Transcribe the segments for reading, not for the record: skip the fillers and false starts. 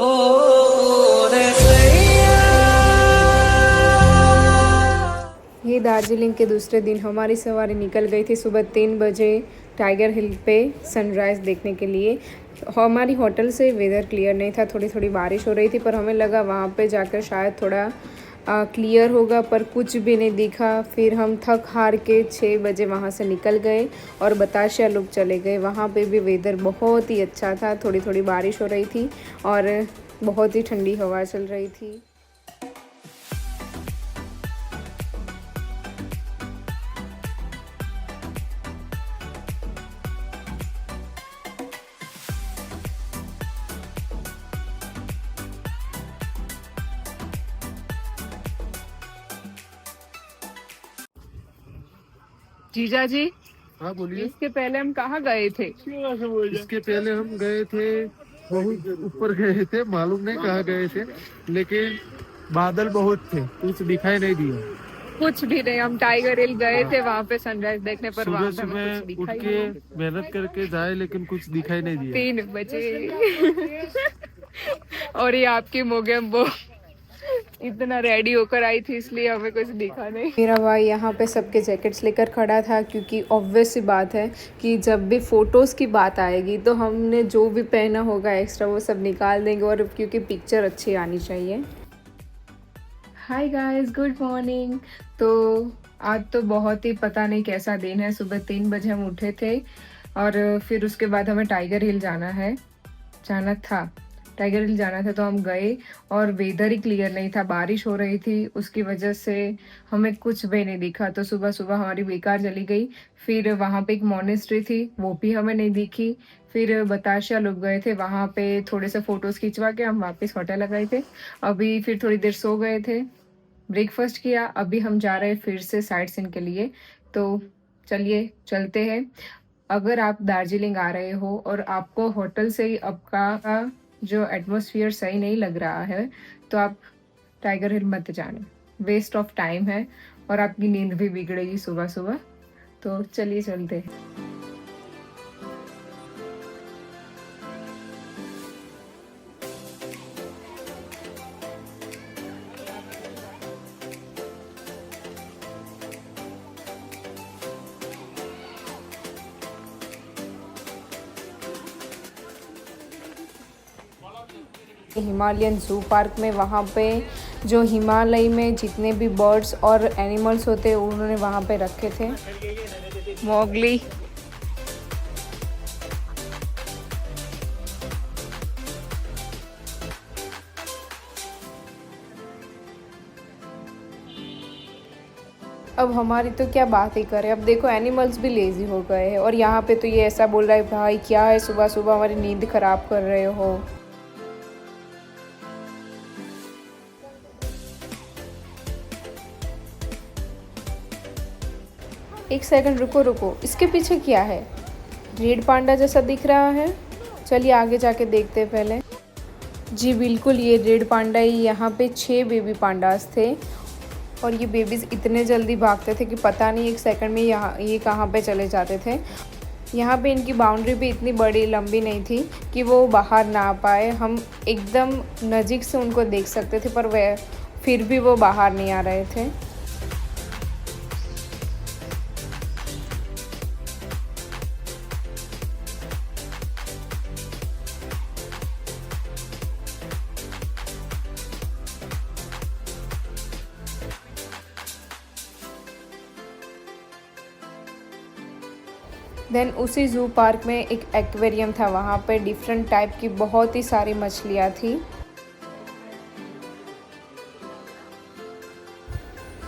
ये दार्जिलिंग के दूसरे दिन हमारी सवारी निकल गई थी सुबह 3 बजे टाइगर हिल पे सनराइज़ देखने के लिए। हमारी होटल से वेदर क्लियर नहीं था, थोड़ी थोड़ी बारिश हो रही थी, पर हमें लगा वहाँ पे जाकर शायद थोड़ा क्लियर होगा, पर कुछ भी नहीं दिखा। फिर हम थक हार के 6 बजे वहाँ से निकल गए और बताशिया लुक चले गए। वहाँ पे भी वेदर बहुत ही अच्छा था, थोड़ी थोड़ी बारिश हो रही थी और बहुत ही ठंडी हवा चल रही थी। जीजा जी, हाँ बोलिए। इसके पहले हम कहाँ गए थे? इसके पहले हम गए थे, बहुत ऊपर गए थे, मालूम नहीं कहाँ गए थे, लेकिन बादल बहुत थे, कुछ दिखाई नहीं दिया। कुछ भी नहीं, हम टाइगर हिल गए थे वहाँ पे सनराइज देखने, पर सुबह वहाँ पे हमें कुछ सुबह उठ दिखाई के नहीं। मेहनत करके जाए, लेकिन कुछ दिखाई नहीं दिया। 3 बजे और ये आपकी मोगेम्बो इतना रेडी होकर आई थी, इसलिए हमें कुछ दिखा नहीं। मेरा भाई यहाँ पे सबके जैकेट्स लेकर खड़ा था, क्योंकि ऑब्वियस सी बात है कि जब भी फ़ोटोज़ की बात आएगी तो हमने जो भी पहना होगा एक्स्ट्रा वो सब निकाल देंगे, और क्योंकि पिक्चर अच्छी आनी चाहिए। Hi guys, good morning. तो आज तो बहुत ही पता नहीं कैसा दिन है। सुबह 3 बजे हम उठे थे और फिर उसके बाद हमें टाइगर हिल जाना था। टाइगर हिल जाना था तो हम गए और वेदर ही क्लियर नहीं था, बारिश हो रही थी, उसकी वजह से हमें कुछ भी नहीं दिखा। तो सुबह सुबह हमारी बेकार चली गई। फिर वहाँ पे एक मोनेस्ट्री थी, वो भी हमें नहीं दिखी। फिर बताशिया लोग गए थे, वहाँ पे थोड़े से फ़ोटोज़ खिंचवा के हम वापस होटल लगाए थे। अभी फिर थोड़ी देर सो गए थे, ब्रेकफास्ट किया। अभी हम जा रहे हैं फिर से साइट सीन के लिए, तो चलिए चलते हैं। अगर आप दार्जिलिंग आ रहे हो और आपको होटल से ही आपका जो एटमॉस्फेयर सही नहीं लग रहा है, तो आप टाइगर हिल मत जाना, वेस्ट ऑफ टाइम है और आपकी नींद भी बिगड़ेगी सुबह सुबह। तो चलिए चलते हैं। हिमालयन ज़ू पार्क में, वहाँ पे जो हिमालय में जितने भी बर्ड्स और एनिमल्स होते हैं उन्होंने वहाँ पे रखे थे। मोगली, अब हमारी तो क्या बात ही करें। अब देखो एनिमल्स भी लेज़ी हो गए हैं और यहाँ पे तो ये ऐसा बोल रहा है, भाई क्या है सुबह सुबह हमारी नींद ख़राब कर रहे हो। एक सेकंड रुको रुको, इसके पीछे क्या है? रेड पांडा जैसा दिख रहा है। चलिए आगे जाके देखते हैं पहले। जी बिल्कुल, ये रेड पांडा ही। यहाँ पे 6 बेबी पांडास थे और ये बेबीज़ इतने जल्दी भागते थे कि पता नहीं एक सेकंड में ये कहाँ पे चले जाते थे। यहाँ पे इनकी बाउंड्री भी इतनी बड़ी लंबी नहीं थी कि वो बाहर ना आ पाए। हम एकदम नज़दीक से उनको देख सकते थे, पर वह फिर भी वो बाहर नहीं आ रहे थे। देन उसी ज़ू पार्क में एक एक्वेरियम था, वहाँ पे डिफरेंट टाइप की बहुत ही सारी मछलियाँ थी।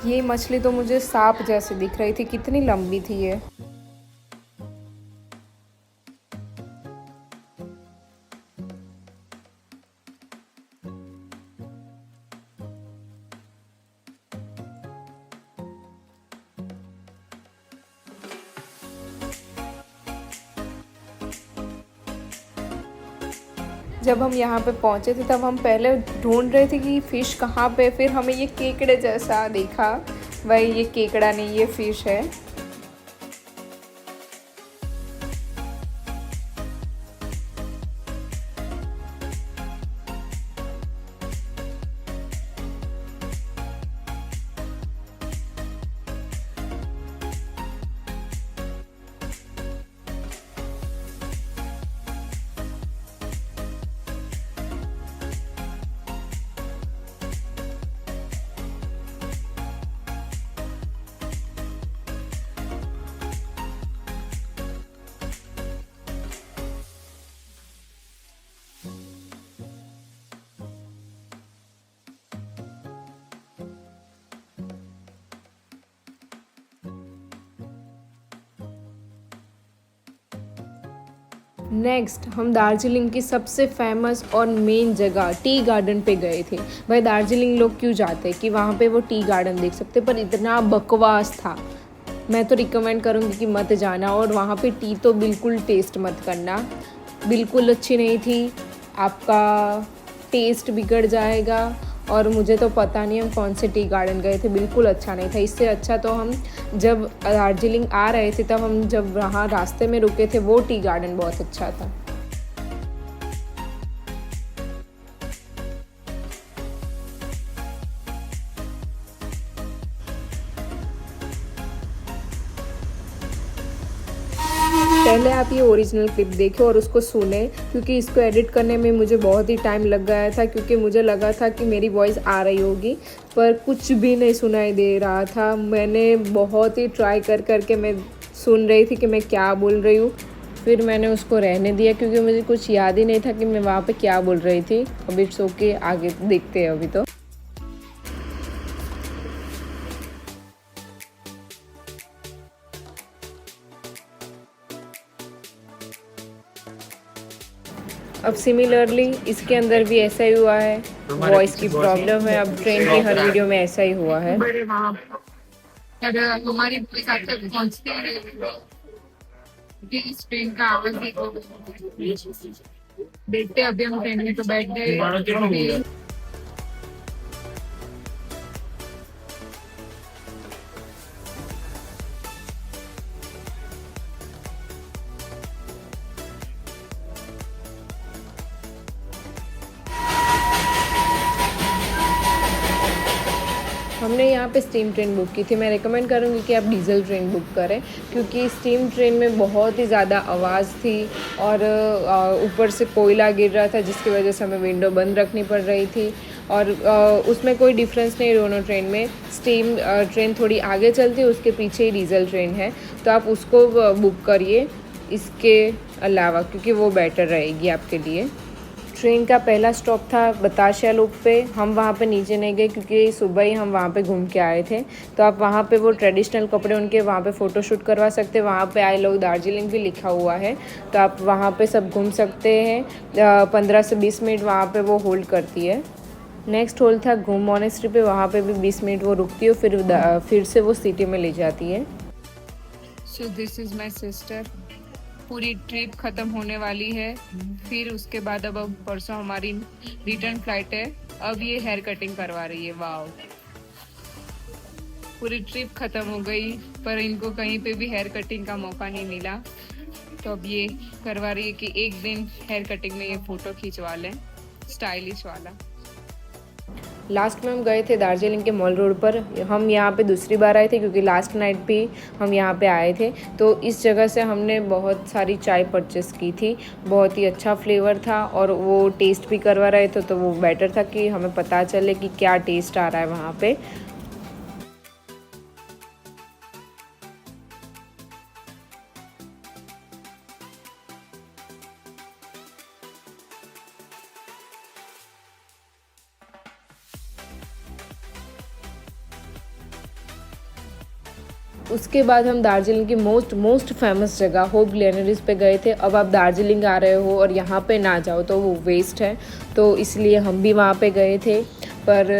ये मछली तो मुझे सांप जैसे दिख रही थी, कितनी लंबी थी ये। जब हम यहाँ पे पहुँचे थे तब हम पहले ढूंढ रहे थे कि फ़िश कहाँ पे, फिर हमें ये केकड़े जैसा देखा। वही, ये केकड़ा नहीं, ये फ़िश है। नेक्स्ट हम दार्जिलिंग की सबसे फेमस और मेन जगह टी गार्डन पे गए थे। भाई दार्जिलिंग लोग क्यों जाते हैं कि वहाँ पे वो टी गार्डन देख सकते, पर इतना बकवास था। मैं तो रिकमेंड करूँगी कि मत जाना, और वहाँ पे टी तो बिल्कुल टेस्ट मत करना, बिल्कुल अच्छी नहीं थी, आपका टेस्ट बिगड़ जाएगा। और मुझे तो पता नहीं हम कौन से टी गार्डन गए थे, बिल्कुल अच्छा नहीं था। इससे अच्छा तो हम जब दार्जिलिंग आ रहे थे तब हम जब वहाँ रास्ते में रुके थे वो टी गार्डन बहुत अच्छा था। पहले आप ये ओरिजिनल क्लिप देखें और उसको सुने, क्योंकि इसको एडिट करने में मुझे बहुत ही टाइम लग गया था, क्योंकि मुझे लगा था कि मेरी वॉइस आ रही होगी पर कुछ भी नहीं सुनाई दे रहा था। मैंने बहुत ही ट्राई कर के मैं सुन रही थी कि मैं क्या बोल रही हूँ, फिर मैंने उसको रहने दिया क्योंकि मुझे कुछ याद ही नहीं था कि मैं वहाँ पे क्या बोल रही थी। अभी इट्स ओके, आगे देखते हैं अभी तो। अब सिमिलरली इसके अंदर भी ऐसा ही हुआ है, वॉइस की प्रॉब्लम है। अब ट्रेन की हर वीडियो में ऐसा ही हुआ है। हमारी पहुंचते इस ट्रेन का आवाज देखते, अभी हम ट्रेन में तो बैठ गए। हमने यहाँ पे स्टीम ट्रेन बुक की थी। मैं रिकमेंड करूँगी कि आप डीजल ट्रेन बुक करें, क्योंकि स्टीम ट्रेन में बहुत ही ज़्यादा आवाज़ थी और ऊपर से कोयला गिर रहा था, जिसकी वजह से हमें विंडो बंद रखनी पड़ रही थी। और उसमें कोई डिफरेंस नहीं दोनों ट्रेन में। स्टीम ट्रेन थोड़ी आगे चलती है, उसके पीछे ही डीजल ट्रेन है, तो आप उसको बुक करिए इसके अलावा, क्योंकि वो बेटर रहेगी आपके लिए। ट्रेन का पहला स्टॉप था बतासिया लूप पे। हम वहाँ पे नीचे नहीं गए क्योंकि सुबह ही हम वहाँ पे घूम के आए थे। तो आप वहाँ पे वो ट्रेडिशनल कपड़े उनके वहाँ पे फ़ोटो शूट करवा सकते हैं। वहाँ पे आई लव दार्जिलिंग भी लिखा हुआ है, तो आप वहाँ पे सब घूम सकते हैं। 15 से 20 मिनट वहाँ पे वो होल्ड करती है। नेक्स्ट होल्ड था घूम मोनेस्ट्री पे, वहाँ पे भी 20 मिनट वो रुकती है, फिर से वो सिटी में ले जाती है। So this is my sister. पूरी ट्रिप ख़त्म होने वाली है, फिर उसके बाद अब परसों हमारी रिटर्न फ्लाइट है। अब ये हेयर कटिंग करवा रही है। वाह, पूरी ट्रिप ख़त्म हो गई पर इनको कहीं पे भी हेयर कटिंग का मौका नहीं मिला, तो अब ये करवा रही है कि एक दिन हेयर कटिंग में ये फ़ोटो खिंचवा लें, स्टाइलिश वाला। लास्ट में हम गए थे दार्जिलिंग के मॉल रोड पर। हम यहाँ पे दूसरी बार आए थे क्योंकि लास्ट नाइट भी हम यहाँ पे आए थे। तो इस जगह से हमने बहुत सारी चाय परचेस की थी। बहुत ही अच्छा फ्लेवर था और वो टेस्ट भी करवा रहे थे, तो वो बेटर था कि हमें पता चले कि क्या टेस्ट आ रहा है वहाँ पे। उसके बाद हम दार्जिलिंग की मोस्ट फेमस जगह होप ग्लेनरीज पे गए थे। अब आप दार्जिलिंग आ रहे हो और यहाँ पे ना जाओ तो वो वेस्ट है, तो इसलिए हम भी वहाँ पे गए थे। पर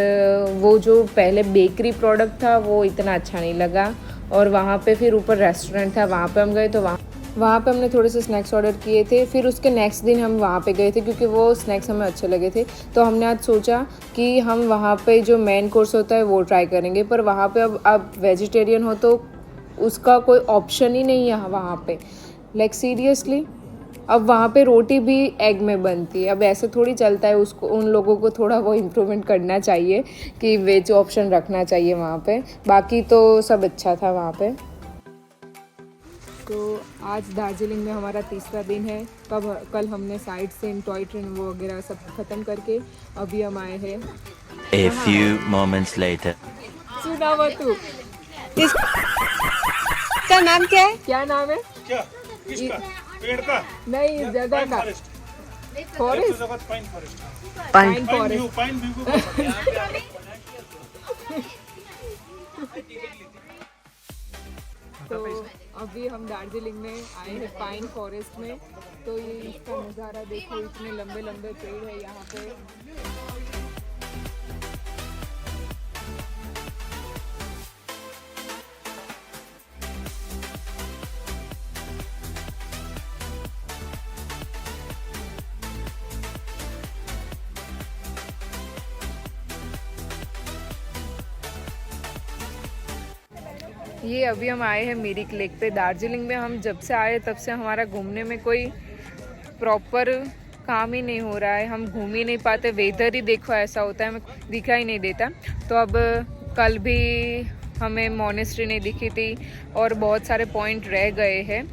वो जो पहले बेकरी प्रोडक्ट था वो इतना अच्छा नहीं लगा, और वहाँ पे फिर ऊपर रेस्टोरेंट था, वहाँ पे हम गए तो वहाँ पे हमने थोड़े से स्नैक्स ऑर्डर किए थे। फिर उसके नेक्स्ट दिन हम वहाँ पे गए थे क्योंकि वो स्नैक्स हमें अच्छे लगे थे। तो हमने आज सोचा कि हम वहाँ पे जो मेन कोर्स होता है वो ट्राई करेंगे, पर वहाँ पे अब आप वेजिटेरियन हो तो उसका कोई ऑप्शन ही नहीं है वहाँ पे। लाइक सीरियसली, अब वहाँ पे रोटी भी एग में बनती है। अब ऐसे थोड़ी चलता है, उसको उन लोगों को थोड़ा वो इम्प्रूवमेंट करना चाहिए कि वेज ऑप्शन रखना चाहिए वहाँ पे। बाकी तो सब अच्छा था वहाँ पे। तो आज दार्जिलिंग में हमारा तीसरा दिन है। कल हमने साइट सीन, टॉय ट्रेन वो वगैरह सब ख़त्म करके अभी हम आए हैं। A few moments later. सुना वो तू, इसका नाम क्या है? क्या नाम है? क्या किसका? पेड़ का? नहीं, जगह का। Forest, pine forest. Pine forest. Pine view तो अभी हम दार्जिलिंग में आए हैं पाइन फॉरेस्ट में, तो ये इसका नज़ारा देखो, इतने लंबे लंबे पेड़ है यहाँ पे। ये अभी हम आए हैं मिरिक लेक पे। दार्जिलिंग में हम जब से आए तब से हमारा घूमने में कोई प्रॉपर काम ही नहीं हो रहा है, हम घूम ही नहीं पाते। वेदर ही देखो ऐसा होता है, हमें दिखा ही नहीं देता। तो अब कल भी हमें मॉनेस्ट्री नहीं दिखी थी और बहुत सारे पॉइंट रह गए हैं,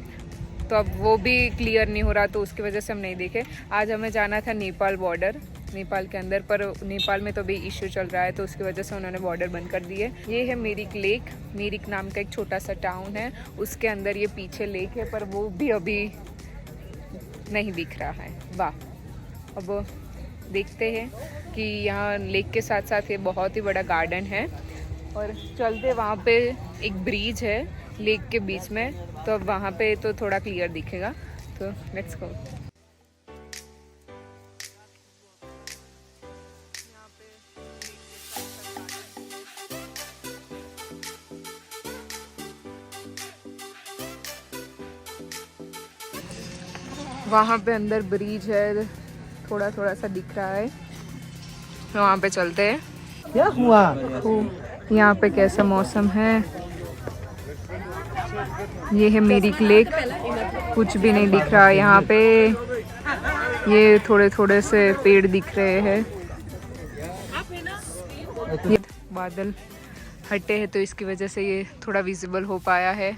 तो अब वो भी क्लियर नहीं हो रहा, तो उसकी वजह से हम नहीं देखे। आज हमें जाना था नेपाल बॉर्डर, नेपाल के अंदर, पर नेपाल में तो अभी इशू चल रहा है, तो उसकी वजह से उन्होंने बॉर्डर बंद कर दिए। ये है मिरिक लेक, मिरिक नाम का एक छोटा सा टाउन है, उसके अंदर ये पीछे लेक है, पर वो भी अभी नहीं दिख रहा है। वाह, अब देखते हैं कि यहाँ लेक के साथ साथ ये बहुत ही बड़ा गार्डन है, और चलते वहाँ पे एक ब्रिज है लेक के बीच में, तो अब वहाँ पे तो थोड़ा क्लियर दिखेगा, तो लेट्स गो। वहाँ पे अंदर ब्रिज है, थोड़ा थोड़ा सा दिख रहा है, तो वहाँ पे चलते हैं। क्या हुआ? यहाँ पे कैसा मौसम है। ये है मिरिक लेक, कुछ भी नहीं दिख रहा है यहाँ पे, ये थोड़े थोड़े से पेड़ दिख रहे हैं। ये बादल हटे हैं तो इसकी वजह से ये थोड़ा विजिबल हो पाया है।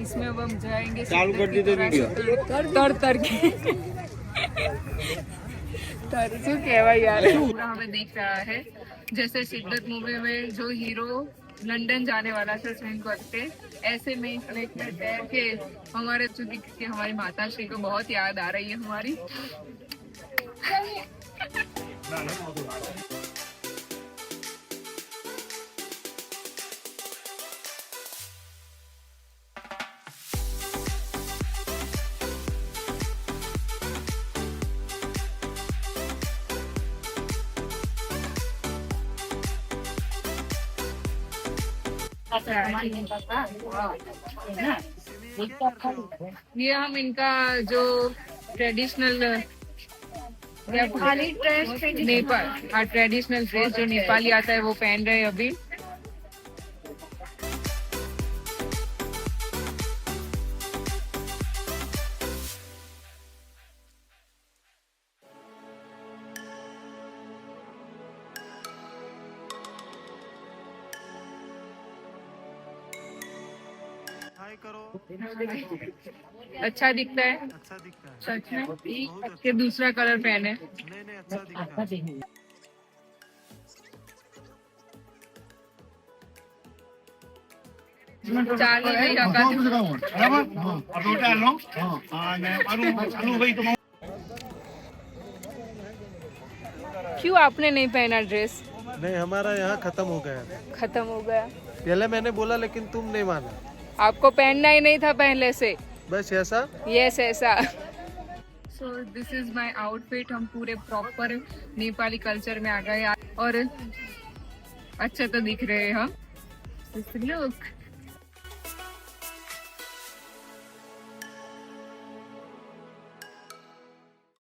इसमें अब हम जाएंगे चालू कर दी तर तर के तर जो कहवा यार, पूरा हमें दिख रहा है जैसे शिद्दत मूवी में जो हीरो लंदन जाने वाला था स्विम करके, ऐसे में इस लेक में तैर के हमारे जो दिख के हमारी माता श्री को बहुत याद आ रही है हमारी। ये हम इनका जो ट्रेडिशनल नेपाल, हाँ ट्रेडिशनल ड्रेस जो नेपाली आता है वो पहन रहे हैं अभी। अच्छा दिखता है, अच्छा दिखता है। सच में कि दूसरा कलर पहने। नहीं नहीं, अच्छा दिखता है। क्यों आपने नहीं पहना ड्रेस? नहीं, हमारा यहाँ खत्म हो गया। खत्म हो गया। पहले मैंने बोला लेकिन तुम नहीं माना। आपको पहनना ही नहीं था पहले से। बस ऐसा। यस ऐसा। So this is my outfit. हम पूरे प्रॉपर नेपाली कल्चर में आ गए और अच्छे तो दिख रहे हैं हम। लुक